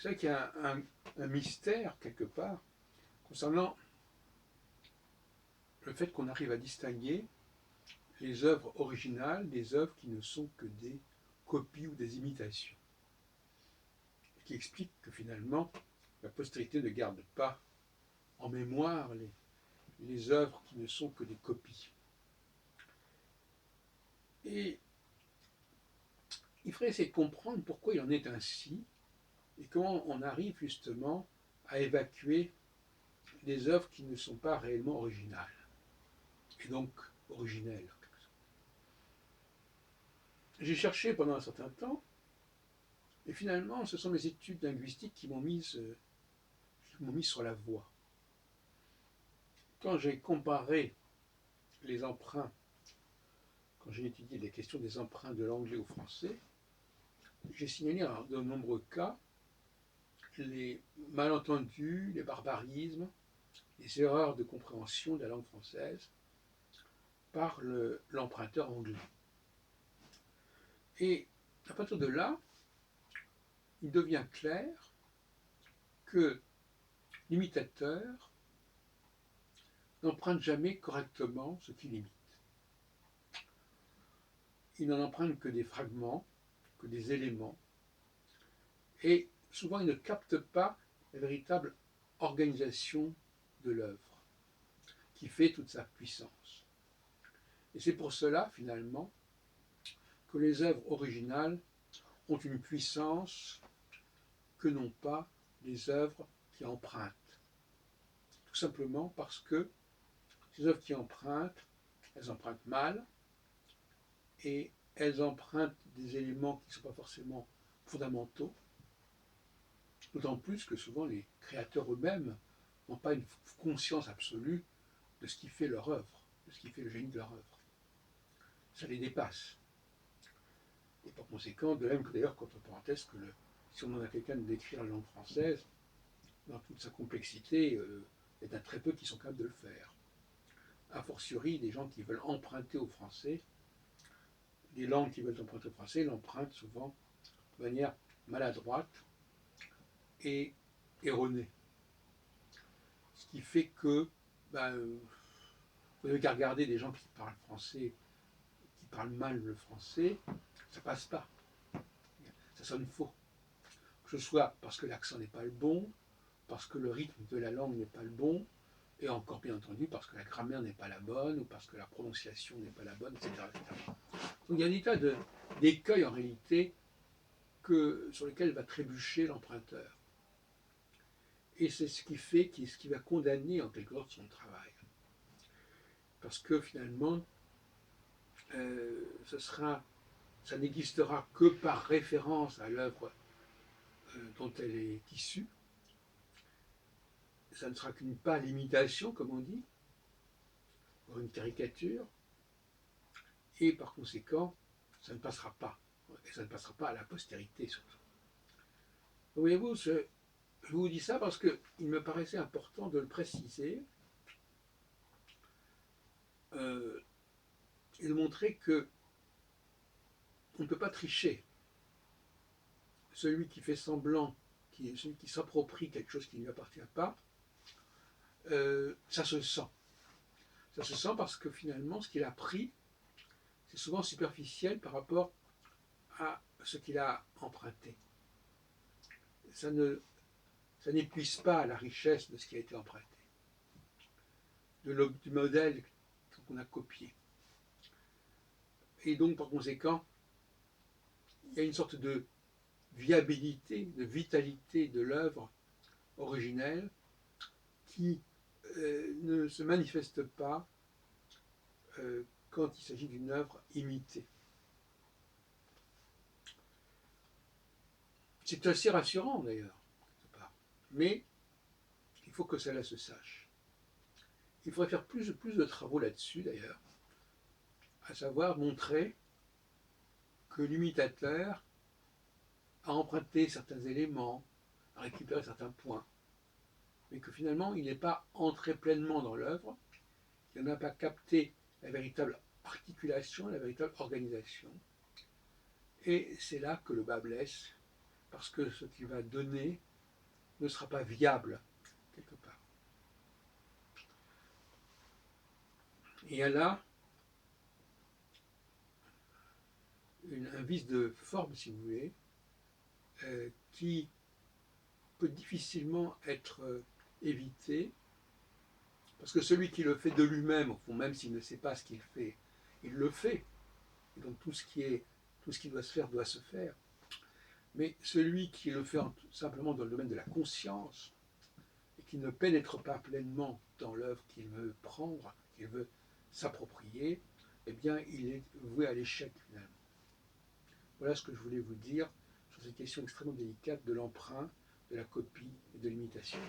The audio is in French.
savez qu'il y a un mystère quelque part concernant le fait qu'on arrive à distinguer les œuvres originales des œuvres qui ne sont que des copies ou des imitations. Ce qui explique que finalement, la postérité ne garde pas en mémoire les œuvres qui ne sont que des copies. Et il faudrait essayer de comprendre pourquoi il en est ainsi et comment on arrive justement à évacuer des œuvres qui ne sont pas réellement originales et donc originelles. J'ai cherché pendant un certain temps et finalement ce sont mes études linguistiques qui m'ont mis sur la voie. Quand j'ai comparé les emprunts, quand j'ai étudié les questions des emprunts de l'anglais au français, j'ai signalé dans de nombreux cas les malentendus, les barbarismes, les erreurs de compréhension de la langue française par l'emprunteur anglais. Et à partir de là, il devient clair que l'imitateur n'emprunte jamais correctement ce qu'il imite. Il n'en emprunte que des fragments, que des éléments, et souvent il ne capte pas la véritable organisation de l'œuvre, qui fait toute sa puissance. Et c'est pour cela, finalement, que les œuvres originales ont une puissance que n'ont pas les œuvres qui empruntent. Tout simplement parce que ces œuvres qui empruntent, elles empruntent mal, et elles empruntent des éléments qui ne sont pas forcément fondamentaux, d'autant plus que souvent les créateurs eux-mêmes n'ont pas une conscience absolue de ce qui fait leur œuvre, de ce qui fait le génie de leur œuvre. Ça les dépasse. Et par conséquent, de même que d'ailleurs, entre parenthèses, si on demande à quelqu'un d'écrire la langue française, dans toute sa complexité, il y en a très peu qui sont capables de le faire. A fortiori, des gens qui veulent emprunter au français, les langues qui veulent emprunter au français, l'empruntent souvent de manière maladroite et erronée. Ce qui fait que vous n'avez qu'à regarder des gens qui parlent français, qui parlent mal le français, ça passe pas. Ça sonne faux. Que ce soit parce que l'accent n'est pas le bon, parce que le rythme de la langue n'est pas le bon, et encore bien entendu parce que la grammaire n'est pas la bonne, ou parce que la prononciation n'est pas la bonne, etc. Donc il y a des tas d'écueils en réalité sur lesquels va trébucher l'emprunteur. Et c'est ce qui fait, ce qui va condamner en quelque sorte son travail. Parce que finalement, ça n'existera que par référence à l'œuvre dont elle est issue. Ça ne sera qu'une pâle imitation, comme on dit, ou une caricature, et par conséquent, ça ne passera pas. Et ça ne passera pas à la postérité, surtout. Voyez-vous, je vous dis ça parce qu'il me paraissait important de le préciser et de montrer que on ne peut pas tricher. Celui qui fait semblant, celui qui s'approprie quelque chose qui ne lui appartient pas, ça se sent. Ça se sent parce que finalement, ce qu'il a pris, c'est souvent superficiel par rapport à ce qu'il a emprunté. Ça n'épuise pas la richesse de ce qui a été emprunté, du modèle qu'on a copié. Et donc, par conséquent, il y a une sorte de viabilité, de vitalité de l'œuvre originelle qui ne se manifeste pas quand il s'agit d'une œuvre imitée. C'est assez rassurant d'ailleurs, mais il faut que cela se sache. Il faudrait faire plus de travaux là-dessus d'ailleurs, à savoir montrer que l'imitateur a emprunté certains éléments, a récupéré certains points, mais que finalement il n'est pas entré pleinement dans l'œuvre, il n'a pas capté la véritable articulation, la véritable organisation. Et c'est là que le bas blesse, parce que ce qui va donner ne sera pas viable, quelque part. Et elle a un vice de forme, si vous voulez, qui peut difficilement être évité, parce que celui qui le fait de lui-même, au fond, même s'il ne sait pas ce qu'il fait, il le fait. Et donc tout ce qui doit se faire. Mais celui qui le fait simplement dans le domaine de la conscience, et qui ne pénètre pas pleinement dans l'œuvre qu'il veut prendre, qu'il veut s'approprier, eh bien, il est voué à l'échec finalement. Voilà ce que je voulais vous dire sur cette question extrêmement délicate de l'emprunt, de la copie et de l'imitation.